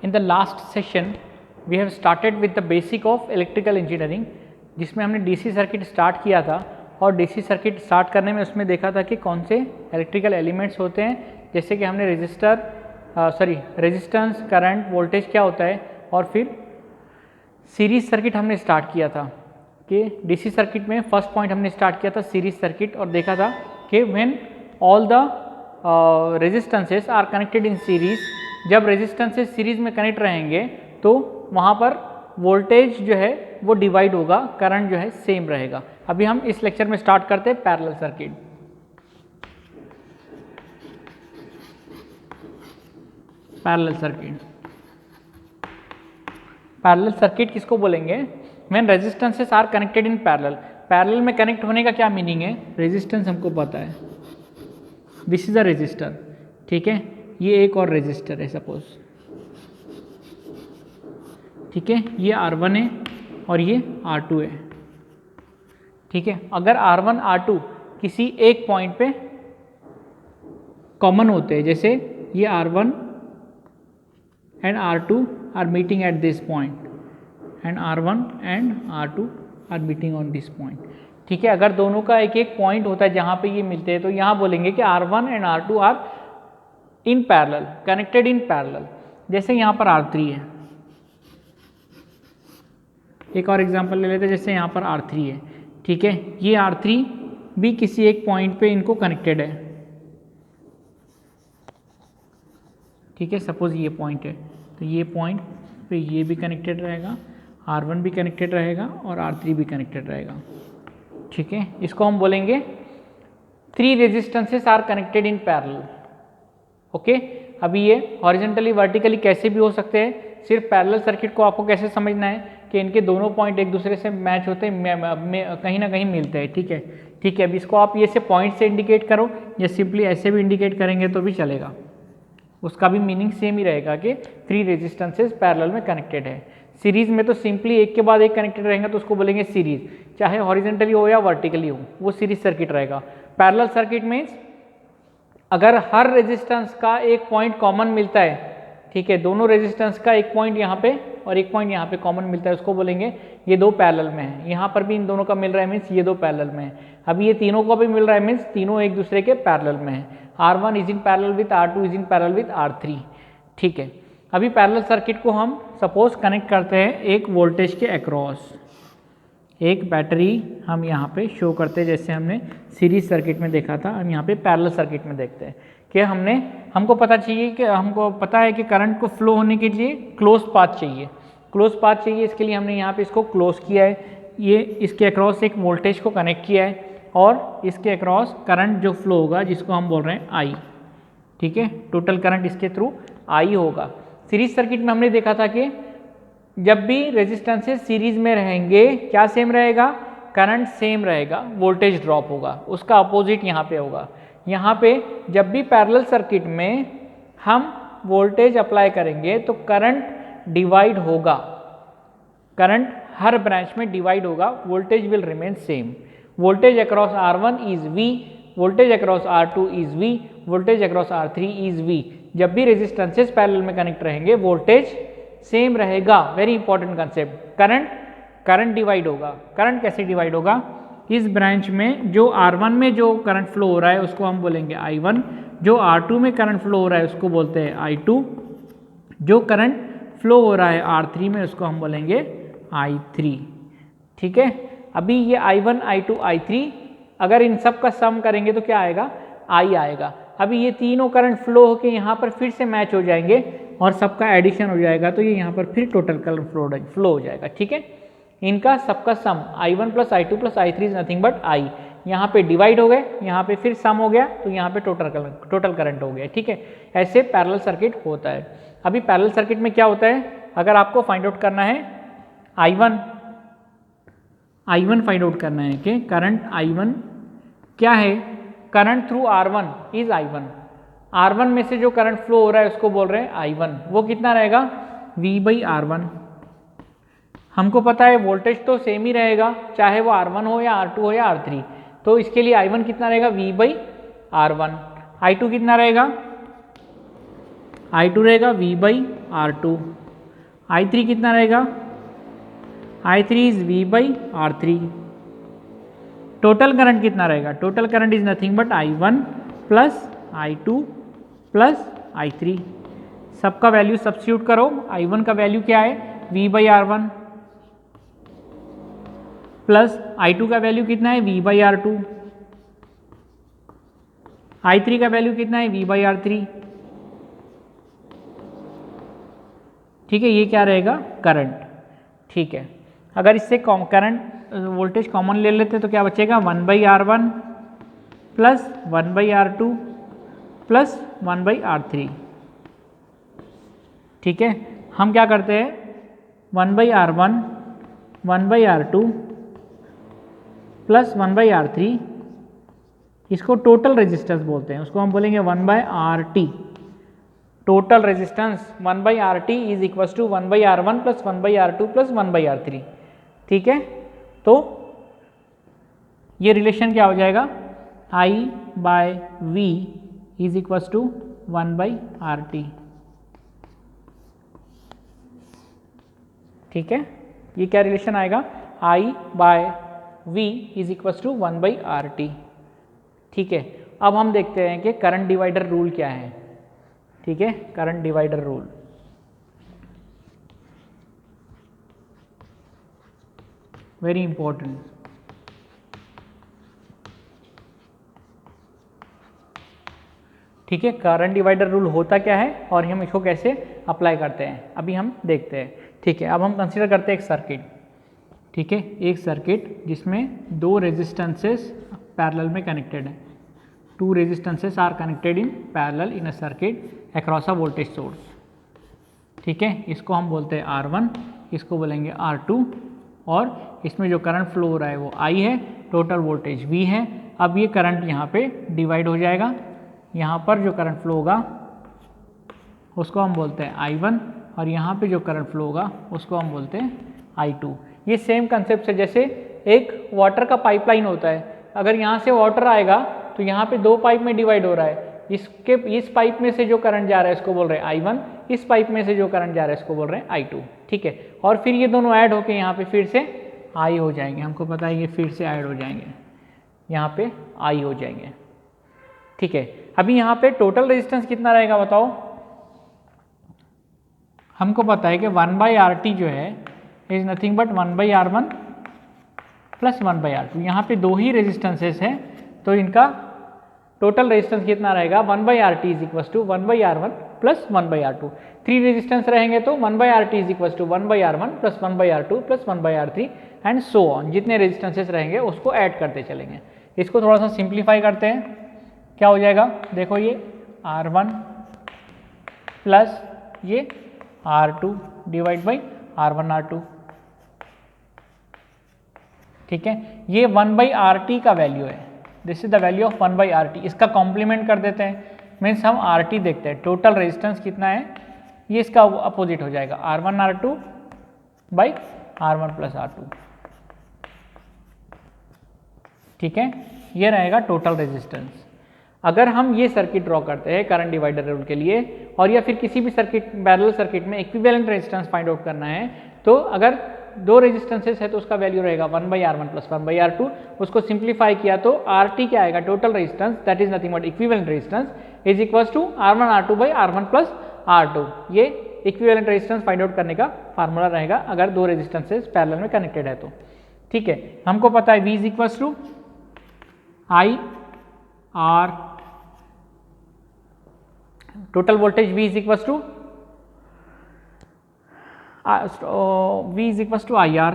In the last session we have started with the basic of electrical engineering, जिसमें हमने DC circuit start किया था और DC circuit start करने में उसमें देखा था कि कौन से इलेक्ट्रिकल एलिमेंट्स होते हैं, जैसे कि हमने रेजिस्टेंस, करंट, वोल्टेज क्या होता है, और फिर सीरीज सर्किट हमने स्टार्ट किया था कि डीसी सर्किट में फर्स्ट पॉइंट हमने स्टार्ट किया था सीरीज सर्किट, और देखा था कि when all the resistances are connected in series, जब रेजिस्टेंसेस सीरीज में कनेक्ट रहेंगे तो वहाँ पर वोल्टेज जो है वो डिवाइड होगा, करंट जो है सेम रहेगा। अभी हम इस लेक्चर में स्टार्ट करते हैं पैरेलल सर्किट। पैरेलल सर्किट किसको बोलेंगे? When resistances are connected in parallel. Parallel में कनेक्ट होने का क्या मीनिंग है? रेजिस्टेंस हमको पता है, दिस इज अ रेजिस्टर, ठीक है, ये एक और रेजिस्टर है सपोज, ठीक है, ये R1 है और ये R2 है, ठीक है। अगर R1 R2 किसी एक पॉइंट पे कॉमन होते हैं, जैसे ये R1 and R2 are meeting at this point and R1 and R2 are meeting on this point, ठीक है। अगर दोनों का एक एक पॉइंट होता है जहाँ पे ये मिलते हैं तो यहाँ बोलेंगे कि R1 and R2 are in parallel, connected in parallel. जैसे यहाँ पर R3 है, एक और एग्जांपल ले लेते हैं, जैसे यहाँ पर R3 है, ठीक है, ये R3 भी किसी एक पॉइंट पे इनको कनेक्टेड है, ठीक है। सपोज ये पॉइंट है तो ये पॉइंट पे ये भी कनेक्टेड रहेगा, R1 भी कनेक्टेड रहेगा और R3 भी कनेक्टेड रहेगा, ठीक है। इसको हम बोलेंगे 3 resistances are connected in parallel, okay. अभी ये हॉरिजॉन्टली वर्टिकली कैसे भी हो सकते हैं, सिर्फ पैरेलल सर्किट को आपको कैसे समझना है कि इनके दोनों पॉइंट एक दूसरे से मैच होते हैं, कहीं ना कहीं मिलते हैं, ठीक है, ठीक है। अभी इसको आप ये से पॉइंट से इंडिकेट करो या सिंपली ऐसे भी इंडिकेट करेंगे तो भी चलेगा, उसका भी मीनिंग सेम ही रहेगा कि 3 रेजिस्टेंसेस पैरेलल में कनेक्टेड है। सीरीज में तो सिंपली एक के बाद एक कनेक्टेड रहेगा तो उसको बोलेंगे सीरीज, चाहे हॉरिजॉन्टली हो या वर्टिकली हो, वो सीरीज सर्किट रहेगा। पैरेलल सर्किट मीन्स अगर हर रेजिस्टेंस का एक पॉइंट कॉमन मिलता है, ठीक है, दोनों रेजिस्टेंस का एक पॉइंट यहाँ पे और एक पॉइंट यहाँ पे कॉमन मिलता है, उसको बोलेंगे ये दो पैरेलल में है। यहाँ पर भी इन दोनों का मिल रहा है मीन्स ये दो पैरेलल में है। अभी ये तीनों का भी मिल रहा है मीन्स तीनों एक दूसरे के पैरेलल में है। R1 is in parallel with R2 is in parallel with R3, ठीक है। अभी पैरेलल सर्किट को हम सपोज कनेक्ट करते हैं एक वोल्टेज के अक्रॉस, एक बैटरी हम यहाँ पे शो करते हैं, जैसे हमने सीरीज सर्किट में देखा था, हम यहाँ पे पैरेलल सर्किट में देखते हैं कि हमको पता है कि करंट को फ्लो होने के लिए क्लोज पाथ चाहिए, इसके लिए हमने यहाँ पे इसको क्लोज किया है, ये इसके अक्रॉस एक वोल्टेज को कनेक्ट किया है और इसके अक्रॉस करंट जो फ्लो होगा जिसको हम बोल रहे हैं I, ठीक है, टोटल करंट इसके थ्रू I होगा। सीरीज सर्किट में हमने देखा था कि जब भी रेजिस्टेंसेस सीरीज में रहेंगे क्या सेम रहेगा? करंट सेम रहेगा, वोल्टेज ड्रॉप होगा, उसका अपोजिट यहाँ पे होगा। यहाँ पे जब भी पैरेलल सर्किट में हम वोल्टेज अप्लाई करेंगे तो करंट डिवाइड होगा, करंट हर ब्रांच में डिवाइड होगा, voltage will remain same. Voltage across R1 is V, voltage across R2 is V, voltage across R3 is V। जब भी रेजिस्टेंसेस पैरेलल में कनेक्ट रहेंगे वोल्टेज सेम रहेगा, very important concept. Current divide होगा, current कैसे divide होगा? इस branch में जो R1 में जो करंट फ्लो हो रहा है उसको हम बोलेंगे I1, जो R2 में करंट फ्लो हो रहा है उसको बोलते हैं I2, जो करंट फ्लो हो रहा है R3 में उसको हम बोलेंगे I3, ठीक है। अभी ये I1, I2, I3 अगर इन सब का सम करेंगे तो क्या आएगा? I आएगा। अभी ये तीनों करंट फ्लो होके यहाँ पर फिर से मैच हो जाएंगे और सबका एडिशन हो जाएगा तो ये यहाँ पर फिर टोटल करंट फ्लो हो जाएगा, ठीक है। इनका सबका सम I1 plus I2 plus I3 is nothing but I, यहाँ पे डिवाइड हो गए, यहाँ पे फिर सम हो गया तो यहाँ पे टोटल करंट हो गया, ठीक है। ऐसे पैरेलल सर्किट होता है। अभी पैरेलल सर्किट में क्या होता है, अगर आपको फाइंड आउट करना है I1 फाइंड आउट करना है कि करंट I1 क्या है, current through R1 is I1, R1 में से जो करंट फ्लो हो रहा है उसको बोल रहे हैं I1, वो कितना रहेगा? V/R1। हमको पता है वोल्टेज तो सेम ही रहेगा चाहे वो R1 हो या R2 हो या R3, तो इसके लिए I1 कितना रहेगा? V/R1। I2 कितना रहेगा? I2 रहेगा V बाई R2, I3 कितना रहेगा, I3 is V by R3। Total current कितना रहेगा, total current is nothing but I1 plus I2 plus I3। सबका वैल्यू सब्स्टिट्यूट करो। I1 का वैल्यू क्या है, V by R1 plus I2 का वैल्यू कितना है, V बाई R2, I3 का वैल्यू कितना है, V बाई R3। ठीक है, ये क्या रहेगा, करंट। ठीक है, अगर इससे करंट वोल्टेज कॉमन ले लेते तो क्या बचेगा, 1 by R1 plus 1 by R2 plus 1 by R3। ठीक है, हम क्या करते हैं, 1 by R1 1 by R2 plus 1 by R3, इसको टोटल रेजिस्टेंस बोलते हैं, उसको हम बोलेंगे 1 by RT। Total resistance 1 by RT is equal to 1 by R1 plus 1 by R2 plus 1 by R3। ठीक है, तो ये रिलेशन क्या हो जाएगा, I by V is equal to 1 by RT। ठीक है, ये क्या रिलेशन आएगा, I by V is equal to 1 by RT। ठीक है, अब हम देखते हैं कि करंट डिवाइडर रूल क्या है। ठीक है, current divider rule, very important. ठीक है, करंट डिवाइडर रूल होता क्या है और हम इसको कैसे अप्लाई करते हैं, अभी हम देखते हैं। ठीक है, अब हम कंसीडर करते हैं एक सर्किट। ठीक है, एक सर्किट जिसमें दो रेजिस्टेंसेस पैरेलल में कनेक्टेड है। Two resistances are connected in parallel in a circuit across a voltage source. ठीक है, इसको हम बोलते हैं R1, इसको बोलेंगे R2, और इसमें जो करंट फ्लो हो रहा है वो I है, टोटल वोल्टेज V है। अब ये करंट यहाँ पे डिवाइड हो जाएगा, यहाँ पर जो करंट फ्लो होगा उसको हम बोलते हैं I1, और यहाँ पे जो करंट फ्लो होगा उसको हम बोलते हैं I2। ये सेम कंसेप्ट है, जैसे एक वाटर का पाइपलाइन होता है, अगर यहाँ से वाटर आएगा तो यहाँ पे दो पाइप में डिवाइड हो रहा है। इस पाइप में से जो करंट जा रहा है इसको बोल रहे हैं I1, इस पाइप में से जो करंट जा रहा है इसको बोल रहे हैं I2। ठीक है, और फिर ये दोनों ऐड होके यहाँ पे फिर से I हो जाएंगे, हमको पता है ये फिर से ऐड हो जाएंगे, यहाँ पे I हो जाएंगे। ठीक है, अभी यहाँ पे टोटल रेजिस्टेंस कितना रहेगा बताओ, हमको पता है कि 1 बाई RT जो है is nothing but 1 by R1 plus 1 by R2। यहाँ पे दो ही रेजिस्टेंसेस हैं तो इनका टोटल रेजिस्टेंस कितना रहेगा, 1 by RT is equal to 1 by R1 plus 1 by R2। 3 resistance रहेंगे तो 1 by RT is equal to 1 by R1 plus 1 by R2 plus 1 by R3 and so on. जितने रेजिस्टेंसेस रहेंगे उसको ऐड करते चलेंगे। इसको थोड़ा सा सिंप्लीफाई करते हैं, क्या हो जाएगा, देखो ये R1 प्लस ये R2 divide by R1 R2। ठीक है, ये 1 बाई RT का वैल्यू है, this is the value of 1 by RT। इसका कॉम्प्लीमेंट कर देते हैं, मीन्स हम RT देखते हैं, टोटल रेजिस्टेंस कितना है, ये इसका अपोजिट हो जाएगा R1 R2 by R1 plus R2। ठीक है, ये रहेगा टोटल रेजिस्टेंस। अगर हम ये सर्किट ड्रॉ करते हैं करंट डिवाइडर रूल के लिए, और या फिर किसी भी सर्किट पैरेलल सर्किट में इक्विवेलेंट रेजिस्टेंस फाइंड आउट करना है, तो अगर दो रेजिस्टेंसेस है तो उसका वैल्यू रहेगा 1 by R1 plus 1 by R2। उसको सिंप्लीफाई किया तो RT क्या आएगा, total resistance that is nothing but equivalent resistance is equal to R1 R2 by R1 plus R2। ये इक्विवेलेंट रेजिस्टेंस फाइंड आउट करने का फार्मूला रहेगा अगर दो रेजिस्टेंसेस पैरेलल में कनेक्टेड है तो। ठीक है, हमको पता है V is equal to I R, total voltage V is equal to V is equal to IR।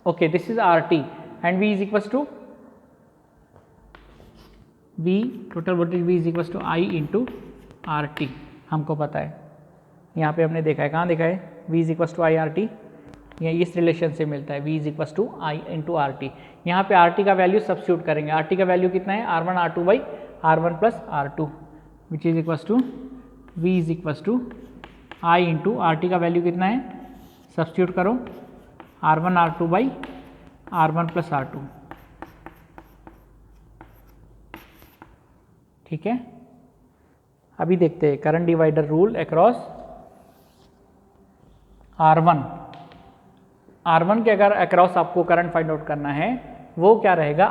Okay, this is RT and V is equal to V, total voltage V is equal to I into RT। हमको पता है, यहाँ पे हमने देखा है, कहाँ देखा है, V is equal to IRT, ये इस रिलेशन से मिलता है, V is equal to I into RT। यहाँ पे RT का वैल्यू सब्स्टिट्यूट करेंगे, RT का वैल्यू कितना है, R1 R2 by R1 plus R2 which is equal to V is equal to I into RT का वैल्यू कितना है, सब्स्टिट्यूट करो, R1 R2 by R1 plus R2। ठीक है, अभी देखते हैं current divider rule across R1। R1 के अगर अक्रॉस आपको करंट फाइंड आउट करना है वो क्या रहेगा,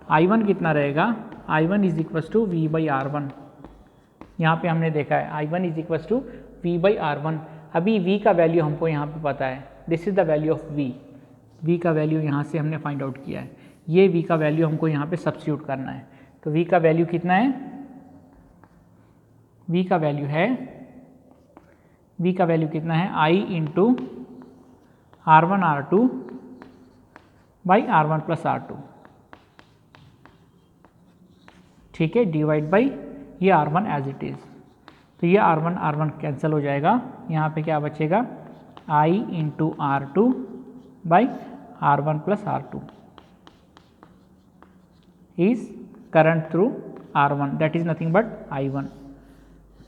I1 कितना रहेगा, I1 is equal to V by R1। यहाँ पे हमने देखा है I1 is equal to V by R1। अभी V का वैल्यू हमको यहाँ पे पता है, this is the value of V का वैल्यू यहाँ से हमने फाइंड आउट किया है, ये V का वैल्यू हमको यहाँ पे सब्स्टिट्यूट करना है। तो V का वैल्यू कितना है, V का वैल्यू कितना है, I into R1 R2 by R1 plus R2, ठीक है, डिवाइड बाई ये R1 एज इट इज़। तो ये R1 कैंसिल हो जाएगा, यहाँ पे क्या बचेगा, I into R2 by R1 plus R2 is current through R1, that is nothing but I1।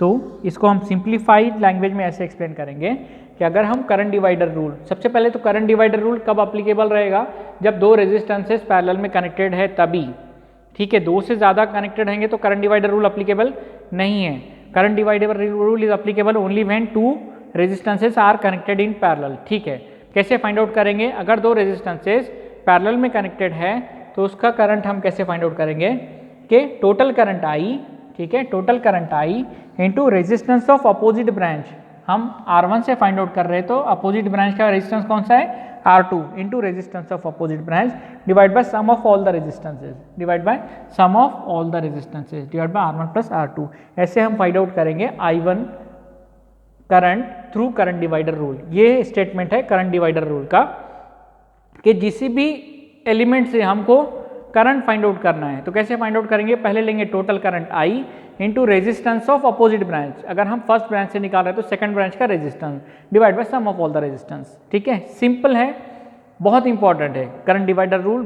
तो इसको हम सिंप्लीफाइड लैंग्वेज में ऐसे एक्सप्लेन करेंगे कि अगर हम करंट डिवाइडर रूल, सबसे पहले तो करंट डिवाइडर रूल कब अप्लीकेबल रहेगा, जब दो रेजिस्टेंसेस पैरेलल में कनेक्टेड है तभी, ठीक है। दो से ज़्यादा कनेक्टेड रहेंगे तो करंट डिवाइडर रूल अप्लीकेबल नहीं है। Current divider rule is applicable only when two resistances are connected in parallel, ठीक है। कैसे फाइंड आउट करेंगे, अगर दो रेजिस्टेंसेस पैरेलल में कनेक्टेड है तो उसका करंट हम कैसे फाइंड आउट करेंगे कि टोटल करंट I, ठीक है, total current I into resistance of opposite branch. हम R1 से फाइंड आउट कर रहे हैं तो अपोजिट ब्रांच का रेजिस्टेंस कौन सा है, R2 into resistance of opposite branch divide by sum of all the resistances, divide by R1 plus R2। ऐसे हम फाइंड आउट करेंगे I1 current through current divider rule. ये स्टेटमेंट है करंट डिवाइडर रूल का कि किसी भी एलिमेंट से हमको करंट फाइंड आउट करना है तो कैसे फाइंड आउट करेंगे, पहले लेंगे total current I into resistance of opposite branch. अगर हम फर्स्ट ब्रांच से निकाल रहे हैं तो सेकंड ब्रांच का resistance divide by sum of all the resistance, ठीक है। सिंपल है, बहुत इंपॉर्टेंट है करंट डिवाइडर रूल,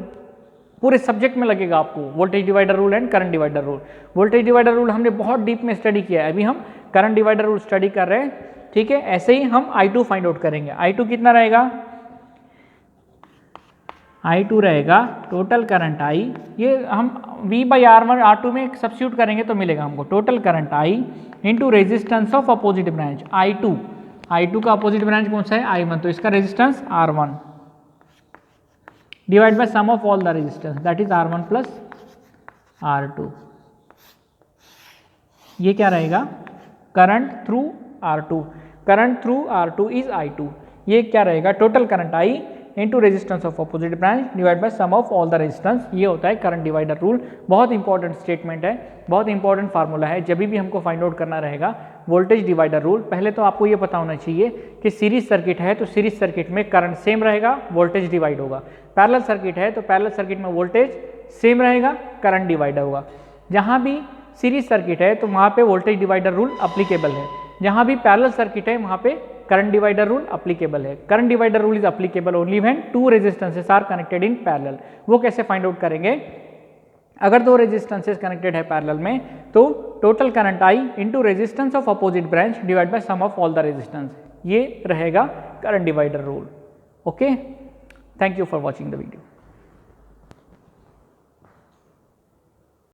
पूरे सब्जेक्ट में लगेगा आपको, voltage divider rule and current divider rule. Voltage divider rule हमने बहुत डीप में स्टडी किया है, अभी हम करंट डिवाइडर रूल स्टडी कर रहे हैं, ठीक है। ऐसे ही हम I2 फाइंड आउट करेंगे। I2 कितना रहेगा, I2 रहेगा टोटल करंट I, ये हम V बाई R1 R2 में सब्स्टिट्यूट करेंगे तो मिलेगा हमको total current I into resistance of opposite branch I2 का अपोजिट ब्रांच कौन सा है, I1, तो इसका resistance R1 divide by sum of all the resistance that is R1 plus R2। ये क्या रहेगा, current through R2 is I2। ये क्या रहेगा, total current I into resistance of opposite branch divide by sum of all the resistance. ये होता है current divider rule. बहुत इंपॉर्टेंट स्टेटमेंट है, बहुत इंपॉर्टेंट फार्मूला है। जब भी हमको फाइंड आउट करना रहेगा वोल्टेज डिवाइडर रूल, पहले तो आपको ये पता होना चाहिए कि सीरीज सर्किट है तो सीरीज सर्किट में करंट सेम रहेगा, वोल्टेज डिवाइड होगा। पैरेलल सर्किट है तो पैरेलल सर्किट में वोल्टेज सेम रहेगा, करंट डिवाइड होगा। जहाँ भी सीरीज सर्किट है तो वहाँ पे वोल्टेज डिवाइडर रूल अप्लीकेबल है, जहाँ भी पैरेलल सर्किट है वहाँ पे करंट डिवाइडर रूल अप्लीकेबल है। Current divider rule is applicable only when two resistances are connected in parallel. वो कैसे फाइंड आउट करेंगे, अगर दो रेजिस्टेंसेस कनेक्टेड है पैरेलल में तो total current I into resistance of opposite branch divide by sum of all the resistance, ये रहेगा current divider rule. Okay, thank you for watching the video.